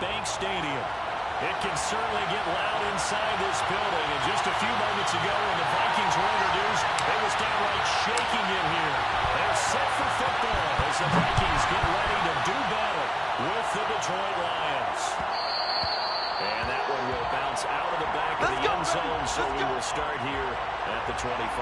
Bank Stadium. It can certainly get loud inside this building. And just a few moments ago when the Vikings were introduced, it was downright shaking in here. They're set for football as the Vikings get ready to do battle with the Detroit Lions. And that one will bounce out of the back of the end zone, so we will start here at the 25.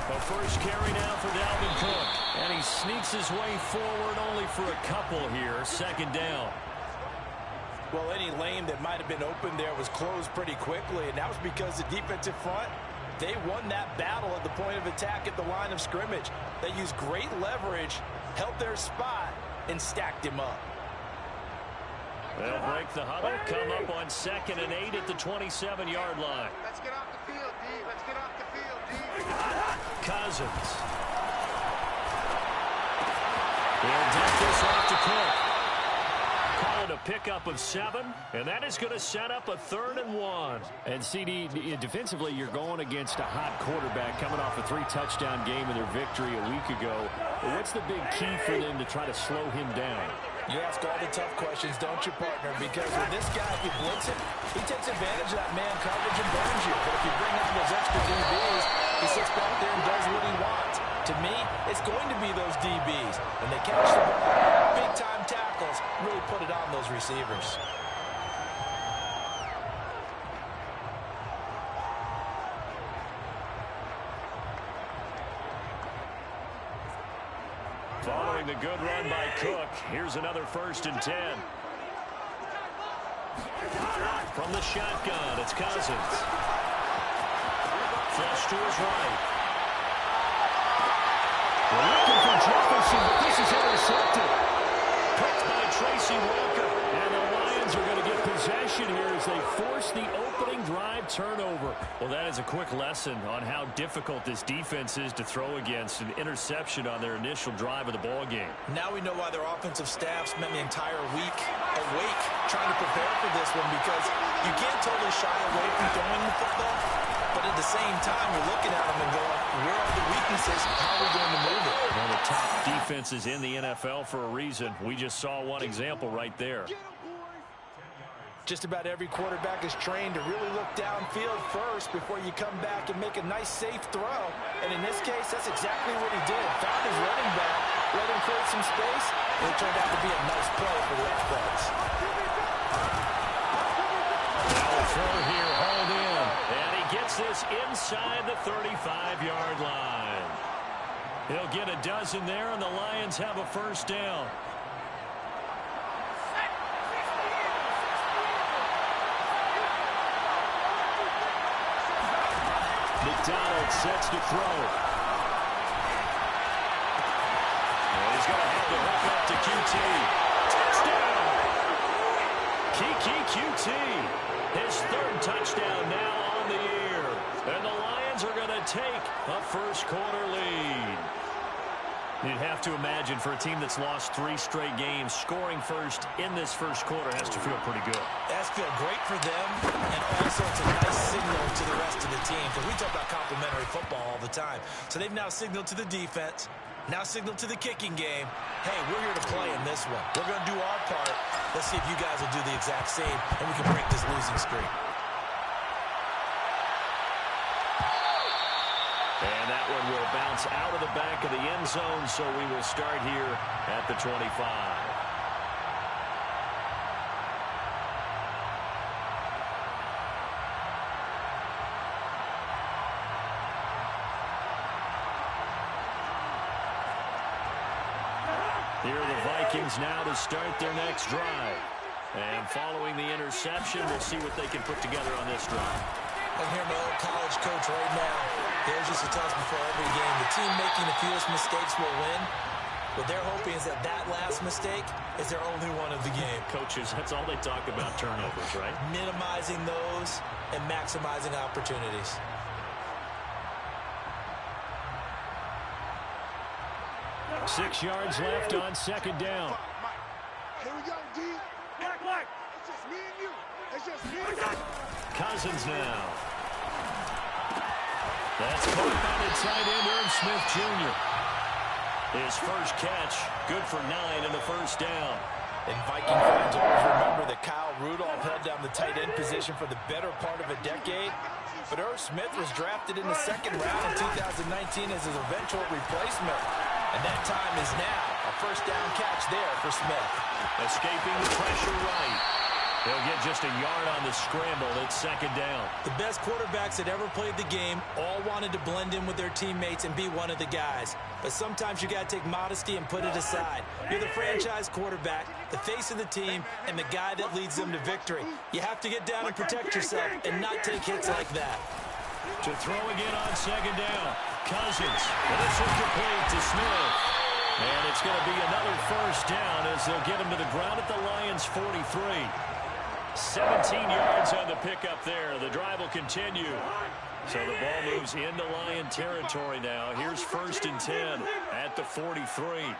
The first carry now for Dalvin Cook. And he sneaks his way forward only for a couple here. Second down. Well, any lane that might have been open there was closed pretty quickly, and that was because the defensive front, they won that battle at the point of attack at the line of scrimmage. They used great leverage, held their spot, and stacked him up. They'll break the huddle, come up on 2nd and 8 at the 27-yard line. Let's get off the field, D. Let's get off the field, D. Cousins. They'll dump this off to Cook. Call it a pickup of 7, and that is going to set up a 3rd and 1. And CD, defensively, you're going against a hot quarterback coming off a 3-touchdown game in their victory a week ago. But what's the big key for them to try to slow him down? You ask all the tough questions, don't you, partner? Because with this guy, if you blitz him, he takes advantage of that man coverage and burns you. But if you bring out those extra DBs, he sits back there and does what he wants. To me, it's going to be those DBs. And they catch the ball, big-time tackles, really put it on those receivers. Following the good run by Cook, here's another 1st and 10. From the shotgun, it's Cousins. Flush to his right. We're looking for Jefferson, but this is intercepted. Picked by Tracy Walker. And the Lions are going to get possession here as they force the opening drive turnover. Well, that is a quick lesson on how difficult this defense is to throw against. An interception on their initial drive of the ball game. Now we know why their offensive staff spent the entire week awake trying to prepare for this one, because you can't totally shy away from throwing the football, but at the same time you're looking at them and going, where are the weaknesses? How are we going to move it? One of the top defenses in the NFL for a reason. We just saw one example right there. Just about every quarterback is trained to really look downfield first before you come back and make a nice, safe throw. And in this case, that's exactly what he did. Found his running back, let him create some space, and it turned out to be a nice play for the offense. Now a throw here, hauled in. And he gets this inside the 35-yard line. He'll get a dozen there, and the Lions have a 1st down. McDonald sets to throw. And he's going to have the hook up to QT. Touchdown! Kiki QT. His 3rd touchdown now on the year. And the Lions are going to take a first-quarter lead. You'd have to imagine for a team that's lost 3 straight games, scoring first in this first quarter has to feel pretty good. That's feel great for them, and also it's a nice signal to the rest of the team, because we talk about complementary football all the time. So they've now signaled to the defense, now signaled to the kicking game, hey, we're here to play in this one. We're going to do our part. Let's see if you guys will do the exact same, and we can break this losing streak. And that one will bounce out of the back of the end zone, so we will start here at the 25. Here are the Vikings now to start their next drive. And following the interception, we'll see what they can put together on this drive. I'm hearing my old college coach right now. There's just a tell us before every game. The team making the fewest mistakes will win. What they're hoping is that last mistake is their only one of the game. Coaches, that's all they talk about, turnovers, right? Minimizing those and maximizing opportunities. Six yards left on second down. Here we go, D. It's just me and you. It's just me and you. Cousins now. That's caught by the tight end, Irv Smith Jr. His first catch, good for 9 in the first down. And Viking fans always remember that Kyle Rudolph held down the tight end position for the better part of a decade. But Irv Smith was drafted in the second round in 2019 as his eventual replacement. And that time is now. A first down catch there for Smith. Escaping the pressure right. He'll get just a yard on the scramble. It's second down. The best quarterbacks that ever played the game all wanted to blend in with their teammates and be one of the guys. But sometimes you got to take modesty and put it aside. You're the franchise quarterback, the face of the team, and the guy that leads them to victory. You have to get down and protect yourself and not take hits like that. To throw again on second down. Cousins. And this is complete to Smith. And it's going to be another first down as they'll get him to the ground at the Lions' 43. 17 yards on the pickup there. The drive will continue. So the ball moves into Lion territory now. Here's first and 10 at the 43. 55,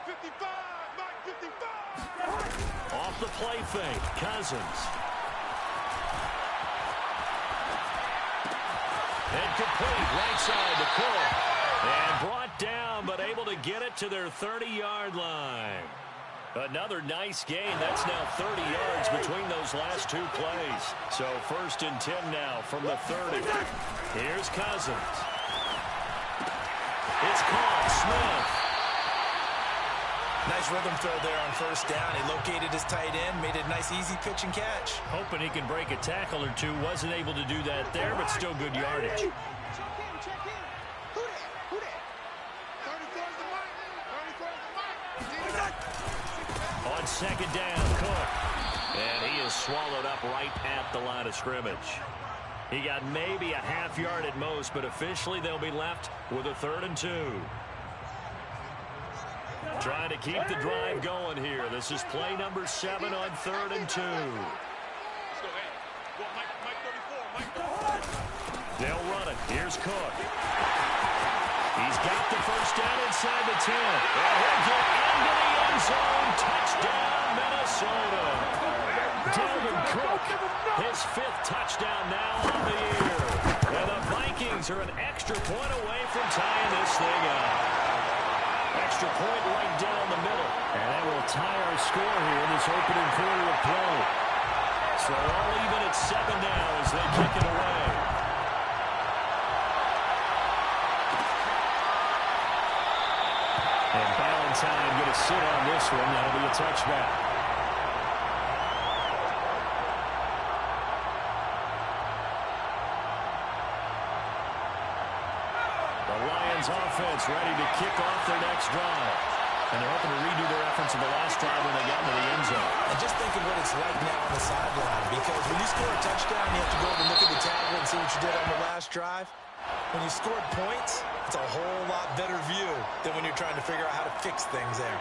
Mike, 55. Off the play fake. Cousins. And complete right side to Cook. And brought down, but able to get it to their 30-yard line. Another nice gain. That's now 30 yards between those last two plays. So first and 10 now from the 30. Here's Cousins. It's caught. Smith. Nice rhythm throw there on first down. He located his tight end, made a nice easy pitch and catch. Hoping he can break a tackle or two. Wasn't able to do that there, but still good yardage. Check in. Who that? 34's the Mike. 34's the Mike. On second down, Cook. And he is swallowed up right at the line of scrimmage. He got maybe a half yard at most, but officially they'll be left with a 3rd and 2. Trying to keep the drive going here. This is play number 7 on 3rd and 2. They'll run it. Here's Cook. He's got the first down inside the 10. And he'll get into the end zone. Touchdown, Minnesota. Dalvin Cook, his 5th touchdown now on the year. And the Vikings are an extra point away from tying this thing up. Extra point right down the middle. And that will tie our score here in this opening quarter of play. So all even at 7 now as they kick it away. And Valentine going to sit on this one. That'll be a touchback. The Lions offense ready to kick off their next drive. And they're hoping to redo their efforts in the last drive when they got into the end zone. And just think of what it's like now on the sideline. Because when you score a touchdown, you have to go over and look at the tablet and see what you did on the last drive. When you scored points, it's a whole lot better view than when you're trying to figure out how to fix things there.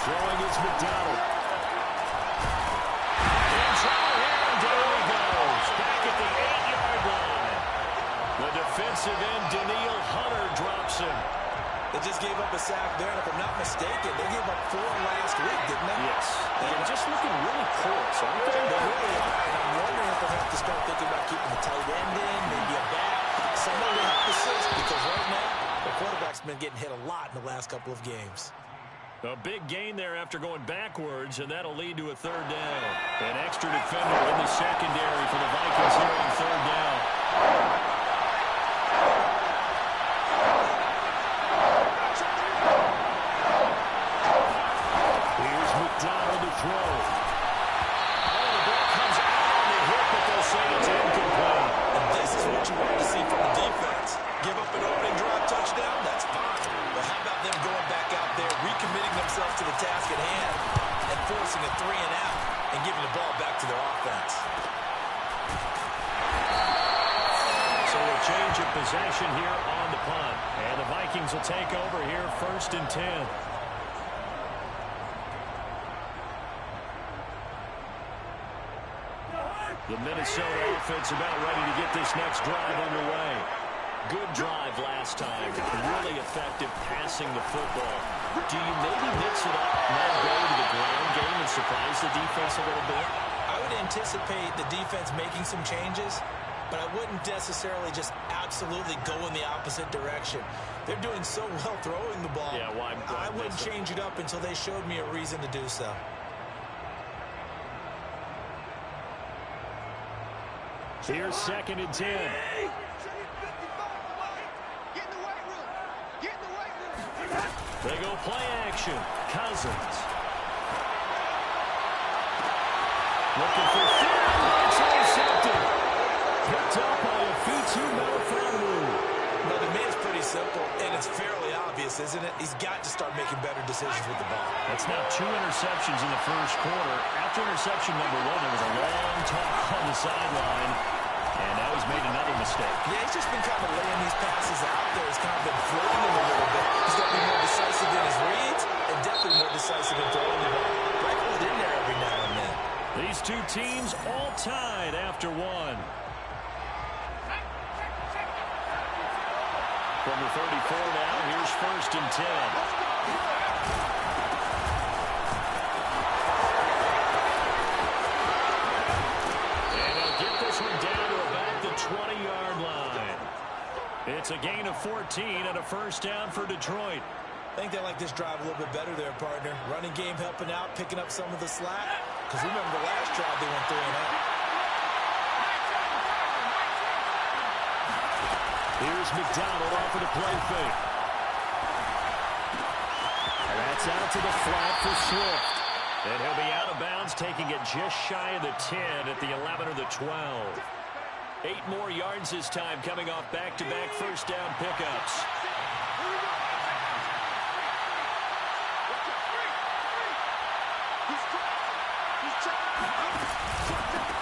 Throwing is McDonald. In trouble here, and down he goes. Back at the 8-yard line. The defensive end, Daniil Hunter, drops him. They just gave up a sack there, and if I'm not mistaken, they gave up 4 last week, didn't they? Yes. And just looking really porous, aren't they? They really are, and I'm wondering if they'll have to start thinking about keeping the tight end in, maybe a back, somebody to help assist, because right now, the quarterback's been getting hit a lot in the last couple of games. A big gain there after going backwards, and that'll lead to a 3rd down. An extra defender in the secondary for the Vikings here on 3rd down. Here's McDonald to throw. Oh, the ball comes out on the hip, but they'll say it's incomplete. And this is what you want to see from the defense. Give up an a 3-and-out and giving the ball back to their offense. So a change of possession here on the punt. And the Vikings will take over here 1st and 10. The Minnesota offense about ready to get this next drive underway. Good drive last time. Really effective passing the football. Do you maybe mix it up, now go to the ground game and surprise the defense a little bit? I would anticipate the defense making some changes, but I wouldn't necessarily just absolutely go in the opposite direction. They're doing so well throwing the ball. Yeah, why I wouldn't change it up until they showed me a reason to do so. Here's 2nd and 10. They go play action. Cousins. Looking for Thielen. It's intercepted. Picked up by a feet-2 foul move. Well, the man's pretty simple, and it's fairly obvious, isn't it? He's got to start making better decisions with the ball. That's now 2 interceptions in the first quarter. After interception number 1, there was a long talk on the sideline. And now he's made another mistake. Yeah, he's just been kind of laying these passes out there. He's kind of been floating them a little bit. He's got to be more decisive in his reads and definitely more decisive in throwing the ball. Rifle it in there every now and then. These two teams all tied after 1. From the 34 now, here's 1st and 10. Down to about the 20-yard line. It's a gain of 14 and a first down for Detroit. I think they like this drive a little bit better there, partner. Running game helping out, picking up some of the slack. Because remember the last drive they went 3-and-out. Here's McDonald off of the play fake. And that's out to the flat for Swift. And he'll be out of bounds, taking it just shy of the 10 at the 11 or the 12. 8 more yards this time, coming off back-to-back first down pickups.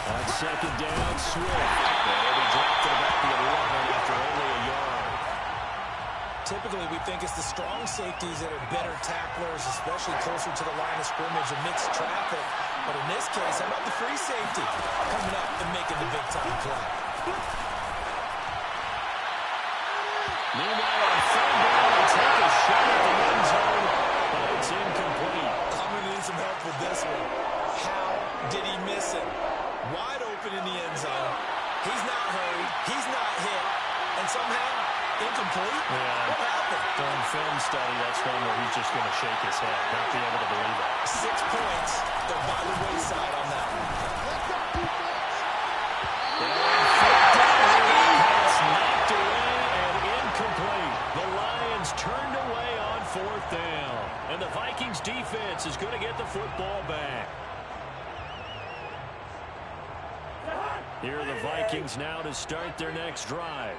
On 2nd down, Swift. And he'll be dropped at about the 11 after only a yard. Typically, we think it's the strong safeties that are better tacklers, especially closer to the line of scrimmage amidst traffic. But in this case, how about the free safety coming up and making the big-time play? Meanwhile, on 3rd down, they take a shot at the end zone, but it's incomplete. I'm going to need some help with this one. How did he miss it? Wide open in the end zone. He's not hurried. He's not hit. And somehow, incomplete? Yeah. What happened? During film study, that's one where he's just going to shake his head, not be able to believe it. 6 points. They're by the wayside on that one. Pass knocked away and incomplete. The Lions turned away on 4th down. And the Vikings defense is going to get the football back. Here are the Vikings now to start their next drive.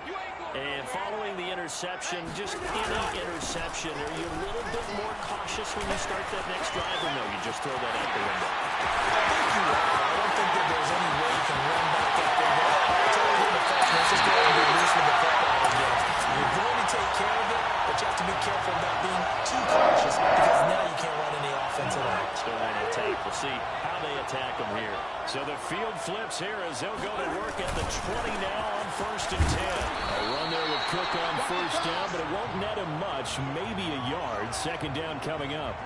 And following the interception, just any interception, are you a little bit more cautious when you start that next drive, or no, you just throw that out the window? I think you are. I don't think that there's any way you can run back that thing. I told him the freshman, let's just go ahead and be loose with the football again. You're going to take care of it, but you have to be careful about being too cautious because now you can't run any offense at all. Still on attack. We'll see how they attack them here. So the field flips here as they'll go to work at the 20 now on 1st and 10. A run there with Cook on 1st down, but it won't net him much, maybe a yard. 2nd down coming up.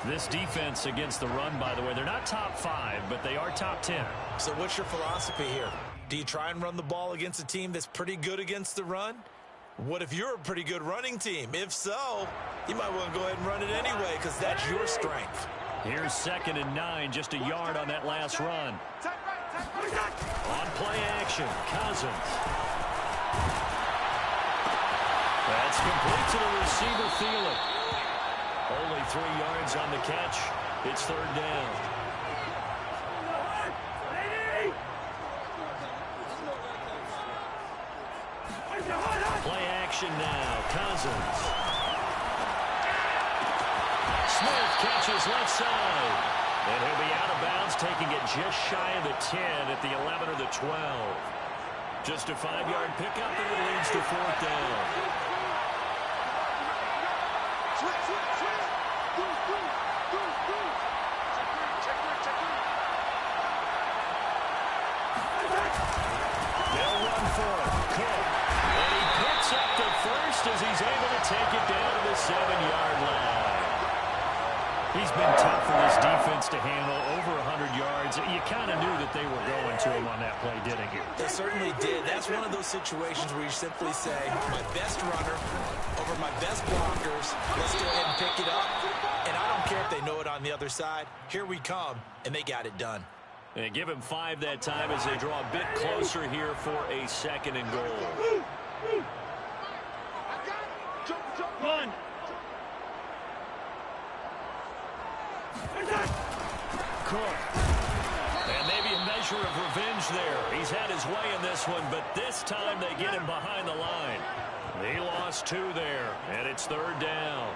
This defense against the run, by the way, they're not top 5, but they are top 10. So what's your philosophy here? Do you try and run the ball against a team that's pretty good against the run? What if you're a pretty good running team? If so, you might want to go ahead and run it anyway because that's your strength. Here's 2nd and 9, just a yard on that last run. On play action, Cousins. That's complete to the receiver, Thielen. Only 3 yards on the catch. It's 3rd down. Play action now, Cousins. Smith catches left side. And he'll be out of bounds, taking it just shy of the 10 at the 11 or the 12. Just a 5-yard pickup, and it leads to 4th down. They'll run for it. Cook. And he picks up the first as he's able to take it down to the 7-yard line. He's been tough for this defense to handle, over 100 yards. You kind of knew that they were going to him on that play, didn't you? They certainly did. That's one of those situations where you simply say, my best runner over my best blockers, let's go ahead and pick it up. And I don't care if they know it on the other side. Here we come, and they got it done. And give him 5 that time as they draw a bit closer here for a 2nd and goal. Run. Cook. And maybe a measure of revenge there. He's had his way in this one, but this time they get him behind the line. He lost 2 there, and it's 3rd down.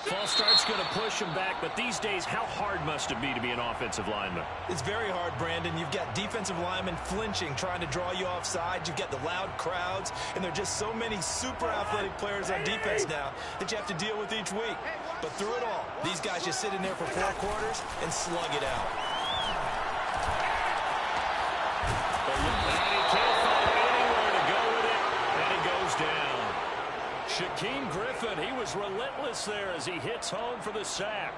False start's going to push him back, but these days, how hard must it be to be an offensive lineman? It's very hard, Brandon. You've got defensive linemen flinching, trying to draw you offside. You've got the loud crowds, and there are just so many super athletic players on defense now that you have to deal with each week. But through it all, these guys just sit in there for 4 quarters and slug it out. And he can't find anywhere to go with it, and he goes down. Shaquem Griffin, he was relentless there as he hits home for the sack.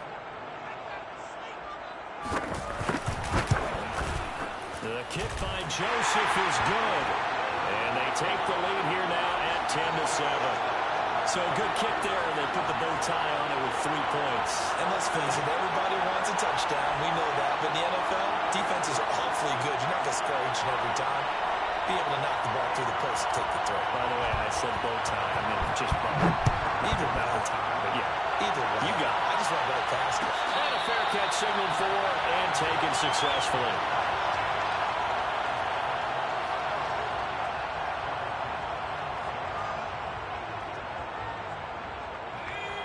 The kick by Joseph is good. And they take the lead here now at 10-7. So a good kick there, and they put the bow tie on it with 3 points. And let's face it, everybody wants a touchdown. We know that. But in the NFL, defense is awfully good. You're not going to score each and every time. Be able to knock the ball through the post and take the throw. By the way, I said bow tie. I mean, just either about the time. But yeah, either way. You got it. I just want to go past it. And a fair catch signaled for and taken successfully.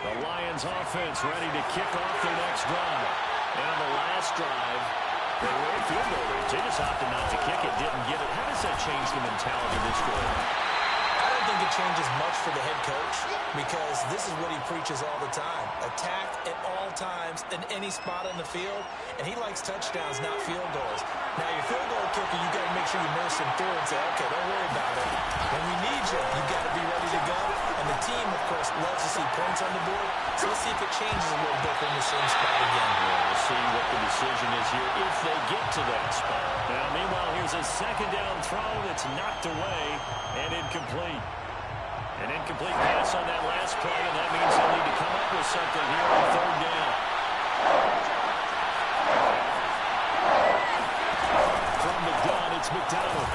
The Lions offense ready to kick off their next drive. And on the last drive, they were a field goal range. They just opted not to kick it, didn't get it. How does that change the mentality this way? I don't think it changes much for the head coach because this is what he preaches all the time. Attack at all times in any spot on the field, and he likes touchdowns, not field goals. Now, your field goal kicker, you got to make sure you nurse him through and say, okay, don't worry about it. When we need you, you got to be ready to go. And the team, of course, loves to see points on the board. So let's see if it changes a little bit from the same spot again. Yeah, we'll see what the decision is here if they get to that spot. Now, meanwhile, here's a 2nd down throw that's knocked away and incomplete. An incomplete pass on that last play, and that means they'll need to come up with something here on 3rd down. From the gun, it's McDonald.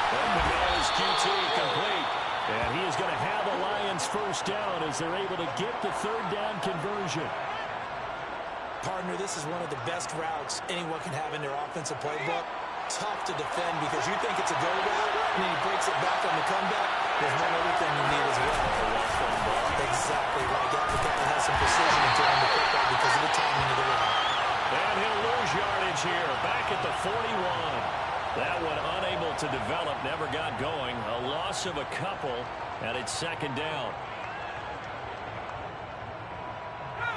And McDonald's QT complete. And he is going to have the Lions 1st down as they're able to get the 3rd down conversion. Partner, this is one of the best routes anyone can have in their offensive playbook. Tough to defend because you think it's a go route, and then he breaks it back on the comeback. There's one other thing you need as well. Exactly right. The guy has some precision in throwing the football because of the timing of the route. And he'll lose yardage here, back at the 41. That one unable to develop, never got going. A loss of a couple, and it's 2nd down.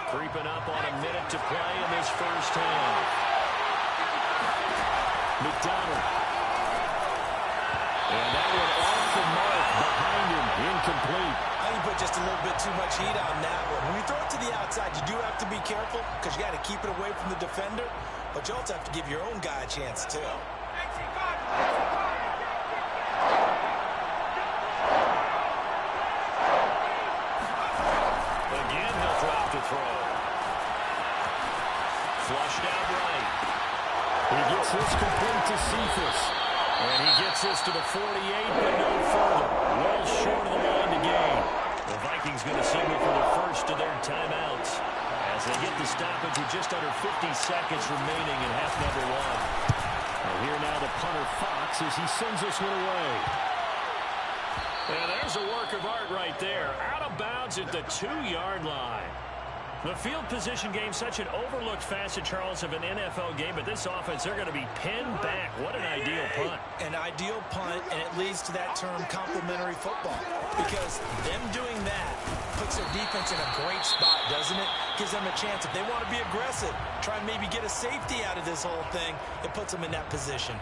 Creeping up on a minute to play in this first half. McDonald. And that one off the mark behind him, incomplete. I think you put just a little bit too much heat on that one. When you throw it to the outside, you do have to be careful because you got to keep it away from the defender, but you also have to give your own guy a chance too. Again, he'll drop to throw. Flushed out right. He gets this complete to Cephas. And he gets this to the 48, but no further. Well short of the line to gain. The Vikings going to signal for the first of their timeouts as they get the stoppage with just under 50 seconds remaining in half number 1. And here now the punter Fox as he sends this one away. And there's a work of art right there. Out of bounds at the 2-yard line. The field position game, such an overlooked facet, Charles, of an NFL game, but this offense, they're going to be pinned back. What an ideal punt. An ideal punt, and it leads to that term complementary football, because them doing that puts their defense in a great spot, doesn't it? Gives them a chance. If they want to be aggressive, try and maybe get a safety out of this whole thing, it puts them in that position.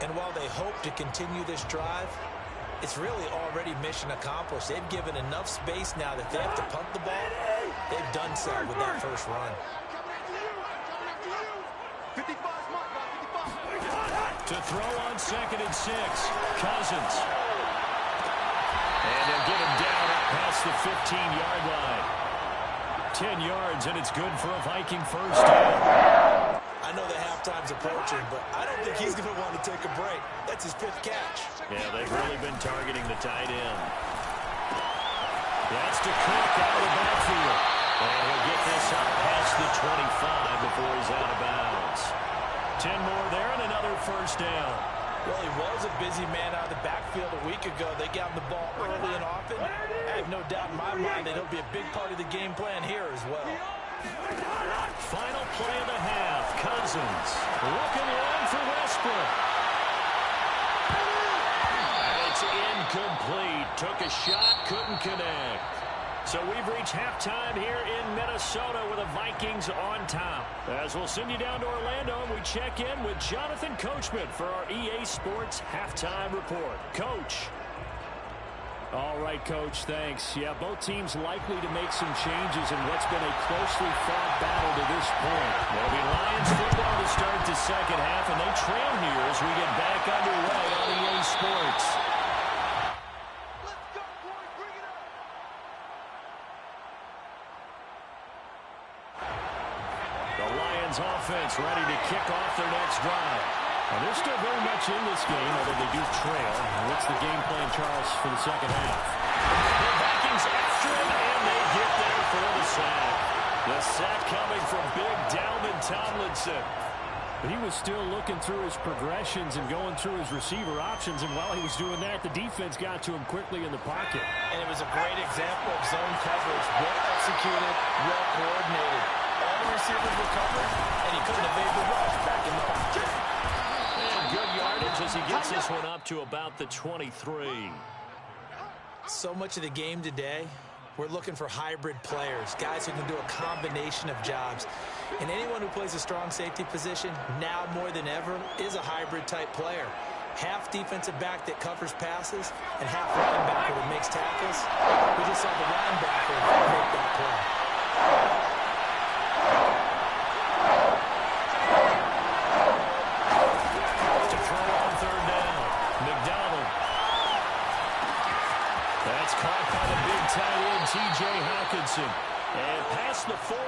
And while they hope to continue this drive, it's really already mission accomplished. They've given enough space now that they have to punt the ball. They've done so with that first run. To throw on 2nd and 6, Cousins. And they'll get him down past the 15-yard line. 10 yards, and it's good for a Viking first down. I know the halftime's approaching, but I don't think he's going to want to take a break. That's his 5th catch. Yeah, they've really been targeting the tight end. That's to Cook out of the backfield. And he'll get this up past the 25 before he's out of bounds. 10 more there and another first down. Well, he was a busy man out of the backfield a week ago. They got him the ball early and often. I have no doubt in my mind that he'll be a big part of the game plan here as well. Final play of the half. Cousins looking long for Westbrook. And it's incomplete. Took a shot, couldn't connect. So we've reached halftime here in Minnesota with the Vikings on top. As we'll send you down to Orlando, and we check in with Jonathan Coachman for our EA Sports Halftime Report. Coach. All right, Coach, thanks. Yeah, both teams likely to make some changes in what's been a closely fought battle to this point. It'll be Lions football to start the second half, and they trail here as we get back underway on EA Sports. The Lions offense ready to kick off their next drive. Now, they're still very much in this game, although they do trail. What's the game plan, Charles, for the second half? The Vikings after him, and they get there for the sack. The sack coming from big Dalvin Tomlinson. But he was still looking through his progressions and going through his receiver options, and while he was doing that, the defense got to him quickly in the pocket. And it was a great example of zone coverage. Well executed, well coordinated. All the receivers were covered, and he couldn't evade the rush back in the pocket. Good yardage as he gets this one up to about the 23. So much of the game today, we're looking for hybrid players, guys who can do a combination of jobs. And anyone who plays a strong safety position, now more than ever, is a hybrid-type player. Half defensive back that covers passes, and half linebacker that makes tackles. We just saw the linebacker make that play. T.J. Hawkinson, and past the 40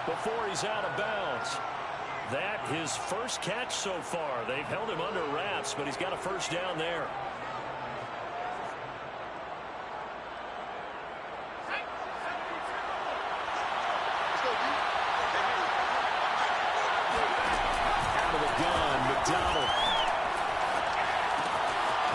before he's out of bounds. That his first catch so far. They've held him under wraps, but he's got a first down there. Out of the gun, McDonald.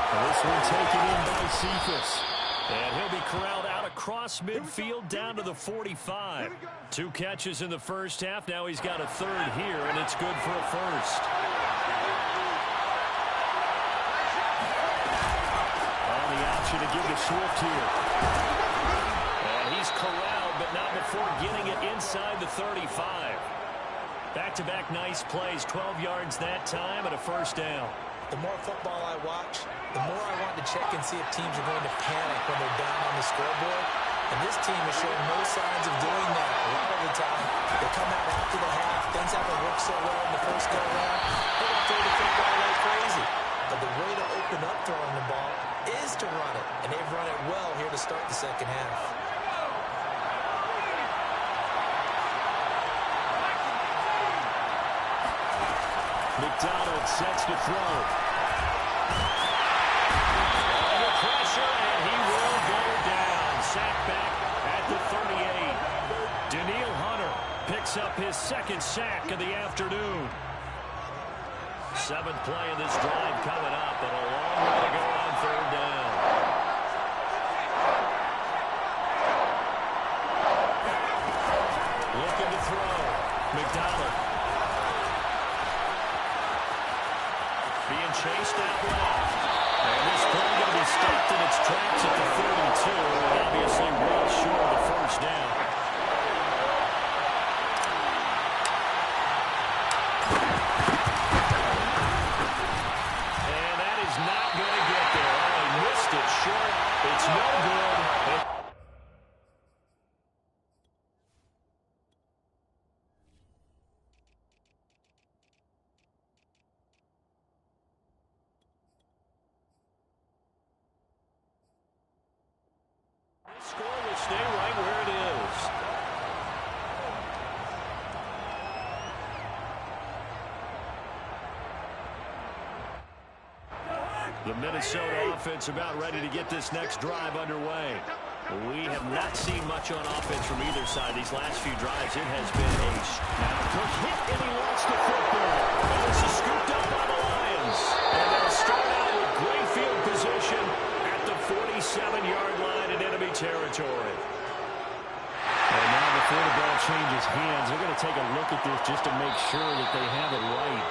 And this one taken in by Cephas. And he'll be corralled out across midfield down to the 45. 2 catches in the first half. Now he's got a third here, and it's good for a first. On the option to give to Swift here. And he's corralled, but not before getting it inside the 35. Back-to-back nice plays. 12 yards that time and a first down. The more football I watch, the more I want to check and see if teams are going to panic when they're down on the scoreboard. And this team has shown no signs of doing that. A lot of the time, they come out after the half. Things haven't worked so well in the first go-around. They're going to throw the football like crazy. But the way to open up throwing the ball is to run it. And they've run it well here to start the second half. McDonald sets to throw. Under pressure, and he will go down. Sack back at the 38. Daniil Hunter picks up his second sack of the afternoon. Seventh play of this drive coming up, but a long way to go on third down. Looking to throw. McDonald. Being chased out left. And this play going to be stopped in its tracks at the 32. And obviously well short of the first down. And that is not going to get there. Oh, he missed it short. It's no good. Score will stay right where it is. The Minnesota offense about ready to get this next drive underway. We have not seen much on offense from either side these last few drives. It has been a quick hit, and he lost the football. And this is scooped up by the Lions. And they'll start out with great field position at the 47-yard line in enemy territory. And now before the ball changes hands, they're going to take a look at this just to make sure that they have it right.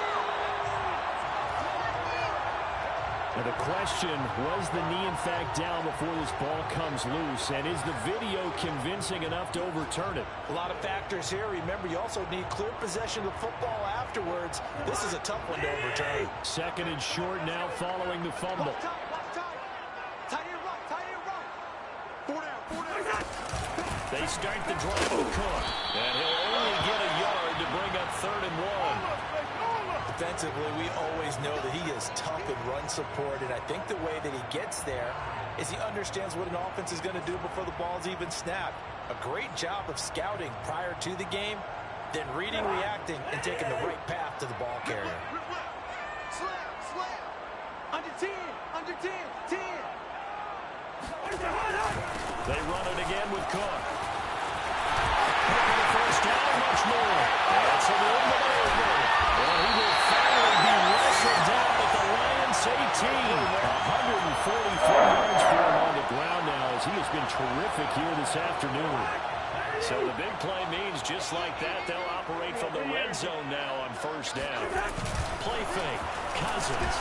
Now the question, was the knee in fact down before this ball comes loose? And is the video convincing enough to overturn it? A lot of factors here. Remember, you also need clear possession of the football afterwards. This is a tough one to overturn. Second and short now following the fumble. They start the drive with Cook. And he'll only get a yard to bring up 3rd and 1. Defensively, we always know that he is tough in run support, and I think the way that he gets there is he understands what an offense is going to do before the ball's even snapped. A great job of scouting prior to the game, then reading, reacting, and taking the right path to the ball carrier. Slam. Under 10, 10. They run it again with Cook. The first down, much more. That's a little bit over. Well, he will finally be wrestled down at the Lions 18. 144 yards for him on the ground now as he has been terrific here this afternoon. So the big play means just like that, they'll operate from the red zone now on first down. Play fake. Cousins.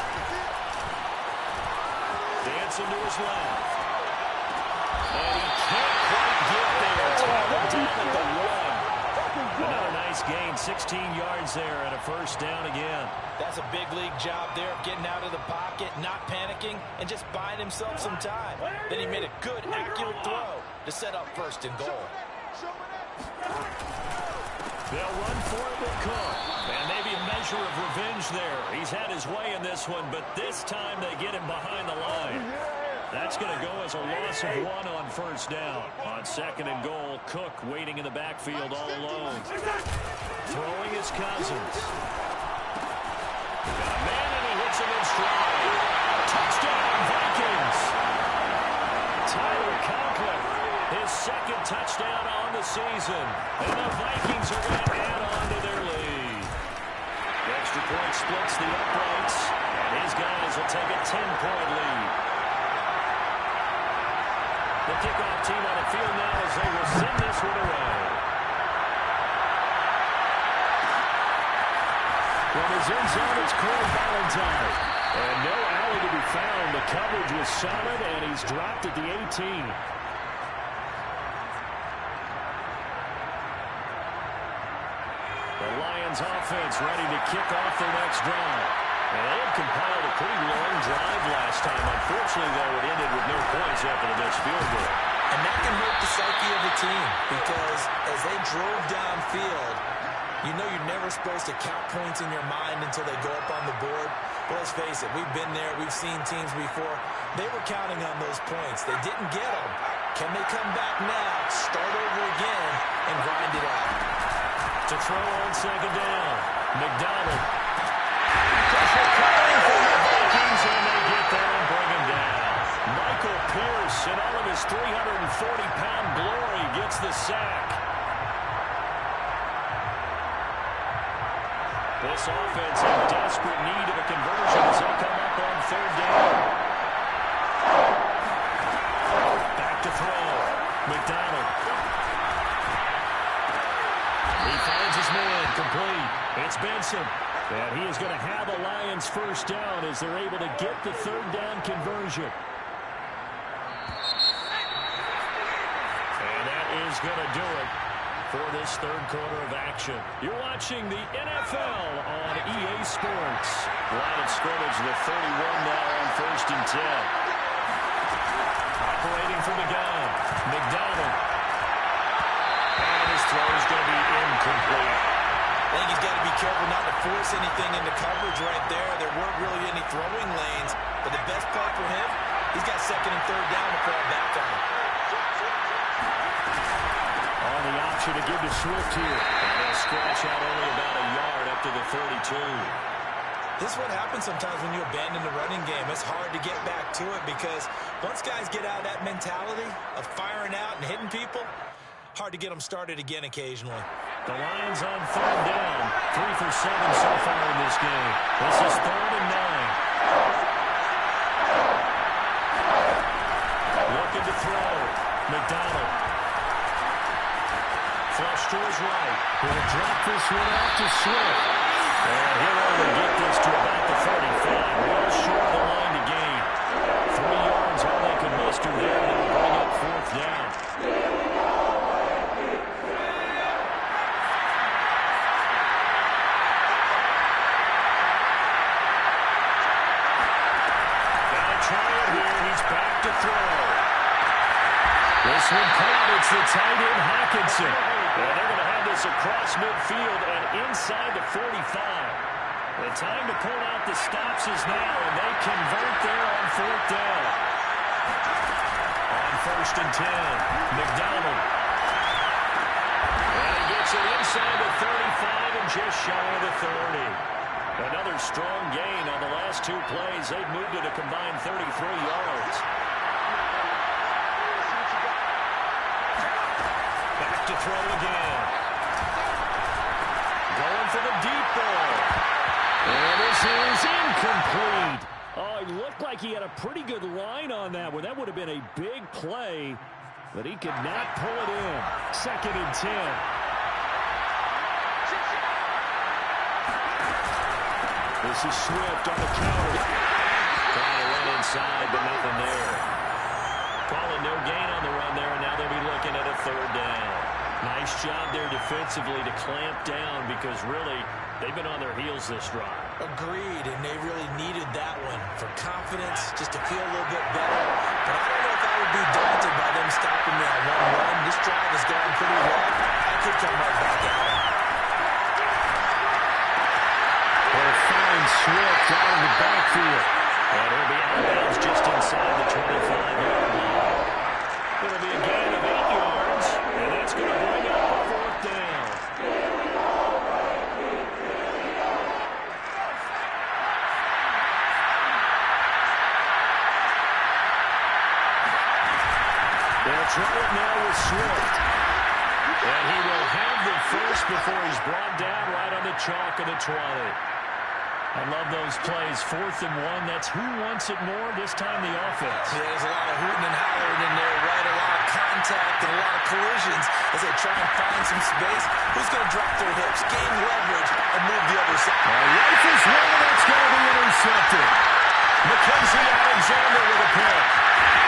Dancing to his left. And he can't quite get there. Tackled down at the 1. Another nice gain, 16 yards there and a first down again. That's a big league job there of getting out of the pocket, not panicking, and just buying himself some time. Then he made a good, accurate throw to set up 1st and goal. They'll run for it with Cook. And maybe a measure of revenge there. He's had his way in this one, but this time they get him behind the line. That's going to go as a loss of 1 on first down. On 2nd and goal, Cook waiting in the backfield all alone. Throwing his Cousins. Got a man and he hits him in stride. Touchdown, Vikings. Tyler Conklin, his 2nd touchdown on the season. And the Vikings are going to add on to their lead. The extra point splits the uprights. And his guys will take a 10-point lead. The kickoff team on the field now as they will send this one away. From his end zone, it's Corey Valentine. And no alley to be found. The coverage was solid, and he's dropped at the 18. The Lions offense ready to kick off their next drive. And they had compiled a pretty long drive last time. Unfortunately, though, it ended with no points after the missed field goal. And that can hurt the psyche of the team because as they drove downfield, you know you're never supposed to count points in your mind until they go up on the board. But let's face it, we've been there. We've seen teams before. They were counting on those points. They didn't get them. Can they come back now, start over again, and grind it out? To throw on 2nd down, McDonald. Pressure coming from the Vikings, and they get there and bring him down. Michael Pierce, in all of his 340-pound glory, gets the sack. This offense in desperate need of a conversion as they come up on third down. Back to throw. McDonald. He finds his man. Complete. It's Benson. And he is going to have a Lions first down as they're able to get the third down conversion. And that is going to do it for this third quarter of action. You're watching the NFL on EA Sports. Line of scrimmage, the 31 now on 1st and 10. Operating from the gun, McDonald. And his throw is going to be incomplete. I think he's got to be careful not to force anything into coverage right there. There weren't really any throwing lanes, but the best play for him, he's got second and third down to fall back on. On the option to give to Swift here. And they'll scratch out only about a yard up to the 32. This is what happens sometimes when you abandon the running game. It's hard to get back to it because once guys get out of that mentality of firing out and hitting people, hard to get them started again occasionally. The Lions on third down. 3 for 7 so far in this game. This is 3rd and 9. Looking to throw. McDonald. Flush to his right. He'll drop this one out to Swift. And he'll only get this to about the 35. Well short of the line to gain. 3 yards all they could muster there. They'll bring up 4th down. This one caught. It's the tight end, Hawkinson. And they're going to have this across midfield and inside the 45. The time to pull out the stops is now, and they convert there on 4th down. On 1st and 10, McDonald. And he gets it inside the 35 and just shy of the 30. Another strong gain on the last 2 plays. They've moved it a combined 33 yards. To throw again. Going for the deep ball. And this is incomplete. Oh, he looked like he had a pretty good line on that one. That would have been a big play, but he could not pull it in. 2nd and 10. This is Swift on the counter. Trying to run inside, but nothing there. Calling no gain on the run there, and now they'll be looking at a 3rd down. Nice job there defensively to clamp down because really they've been on their heels this drive. Agreed, and they really needed that one for confidence, just to feel a little bit better. But I don't know if I would be daunted by them stopping me on 1 run. This drive has gone pretty well. I could come right back at it. They'll find Swift out of the backfield. And he'll be out of bounds just inside the 25-yard line. It'll be a gain of 8 yards, and that's going to bring up a 4th down. They'll try it now with Swift. And he will have the first before he's brought down right on the chalk of the 20. I love those plays. 4th and 1. That's who wants it more, this time the offense. Yeah, there's a lot of hooting and hollering in there, right? A lot of contact and a lot of collisions as they try and find some space. Who's going to drop their hips, gain leverage, and move the other side? Rifles one, that's going to be intercepted. Mackenzie Alexander with a pick.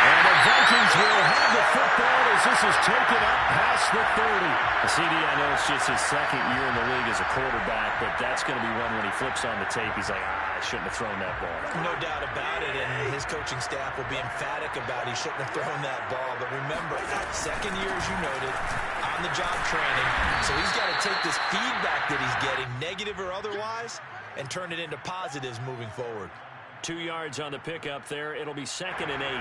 And the Vikings will have the football as this is taken up past the 30. CD, I know it's just his 2nd year in the league as a quarterback, but that's going to be one when he flips on the tape, he's like, I shouldn't have thrown that ball. No doubt about it, and his coaching staff will be emphatic about he shouldn't have thrown that ball. But remember, 2nd year, as you noted, on-the-job training, so he's got to take this feedback that he's getting, negative or otherwise, and turn it into positives moving forward. 2 yards on the pickup there. It'll be 2nd and 8.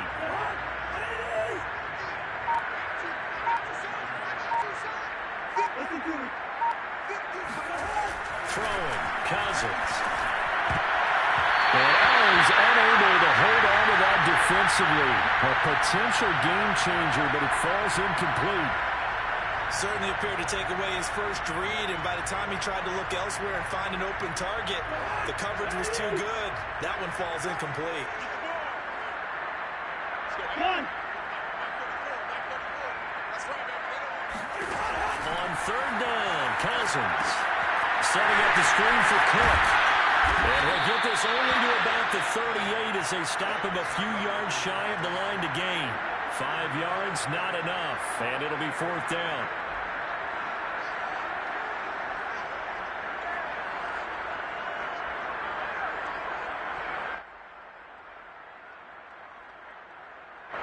Throwing, Cousins. And Allen's unable to hold on to that defensively. A potential game changer, but it falls incomplete. Certainly appeared to take away his first read, and by the time he tried to look elsewhere and find an open target, the coverage was too good. That one falls incomplete. On third down, Cousins setting up the screen for Cook. And he'll get this only to about the 38 as they stop him a few yards shy of the line to gain. 5 yards, not enough, and it'll be fourth down.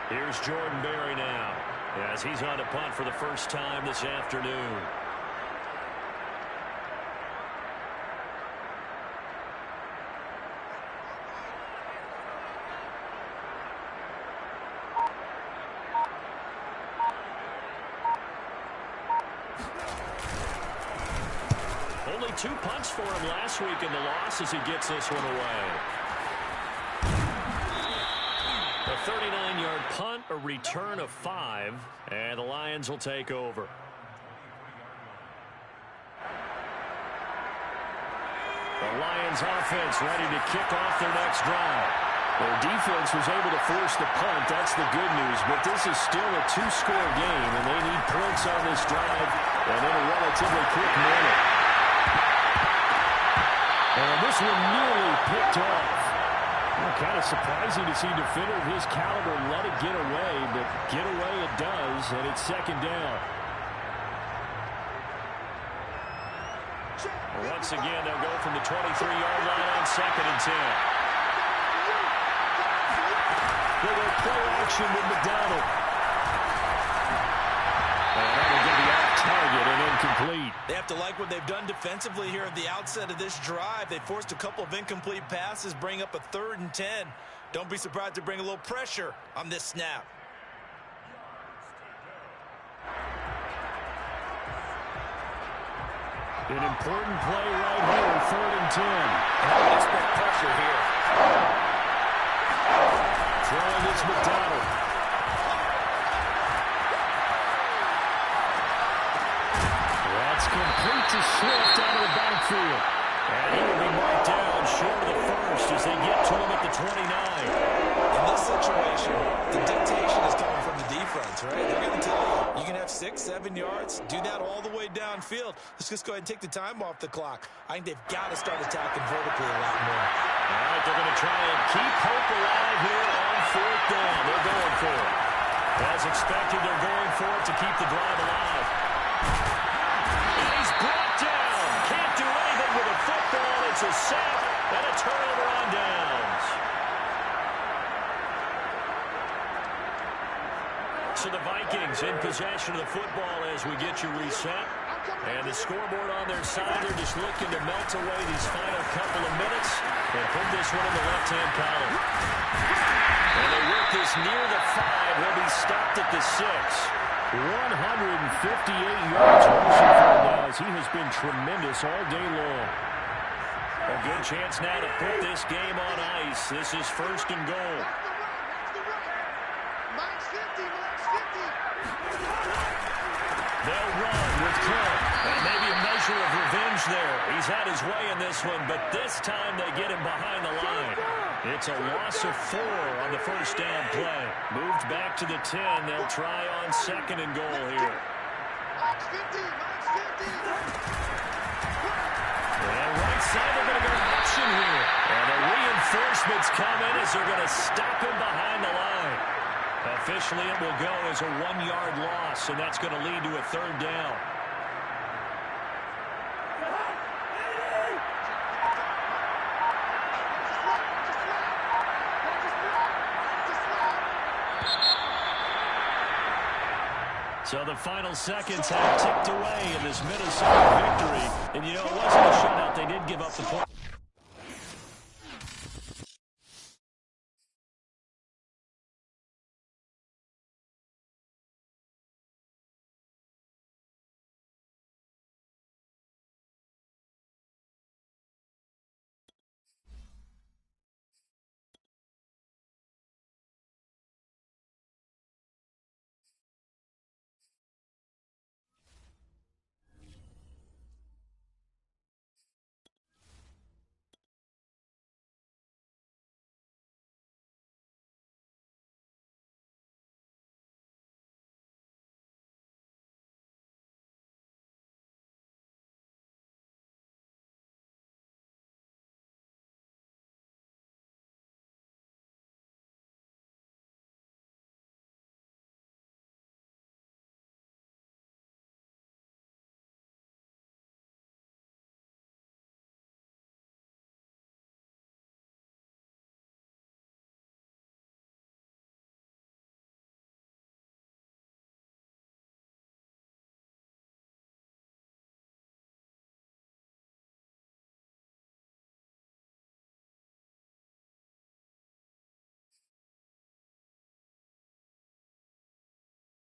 Here's Jordan Berry now, as he's on to punt for the first time this afternoon. Only 2 punts for him last week in the loss as he gets this one away. A 39-yard punt, a return of 5, and the Lions will take over. The Lions offense ready to kick off their next drive. Their defense was able to force the punt. That's the good news, but this is still a 2-score game, and they need points on this drive and in a relatively quick manner. And this one nearly picked off. Kind of surprising to see a defender of his caliber let it get away, but get away it does, and it's second down. Once again, they'll go from the 23-yard line on 2nd and 10. They'll go play action with McDonald. And that'll get the off-target and incomplete. They have to like what they've done defensively here at the outset of this drive. They forced a couple of incomplete passes, bring up a 3rd and 10. Don't be surprised to bring a little pressure on this snap. An important play right here, 3rd and 10. I would expect pressure here. Throwing is McDonald. That's complete to Swift out of the backfield. And he will be marked down short of the first as they get to him at the 29. In this situation, the dictation is coming from the defense, right? They're going to tell you can have 6, 7 yards, do that all the way downfield. Let's just go ahead and take the time off the clock. I think they've got to start attacking vertically a lot more. All right, they're going to try and keep hope alive here on 4th down. They're going for it. As expected, they're going for it to keep the drive alive. And he's brought down. Can't do anything with a football. It's a sack and a turnover on downs. So the Vikings in possession of the football as we get you reset. And the scoreboard on their side, they're just looking to melt away these final couple of minutes and put this one in the left-hand column. And they work this near the 5. He'll be stopped at the 6. 158 yards rushing for him now as he has been tremendous all day long. A good chance now to put this game on ice. This is 1st and goal. They'll run with Cook. And maybe a measure of revenge there. He's had his way in this one, but this time they get him behind the line. It's a loss of 4 on the first down play. Moved back to the 10. They'll try on 2nd and goal here. And right side, they're going to go option here. And the reinforcements come in as they're going to stop him behind the line. Officially, it will go as a 1-yard loss, and that's going to lead to a 3rd down. So the final seconds have ticked away in this Minnesota victory. And, you know, it wasn't a shutout. They did give up the point.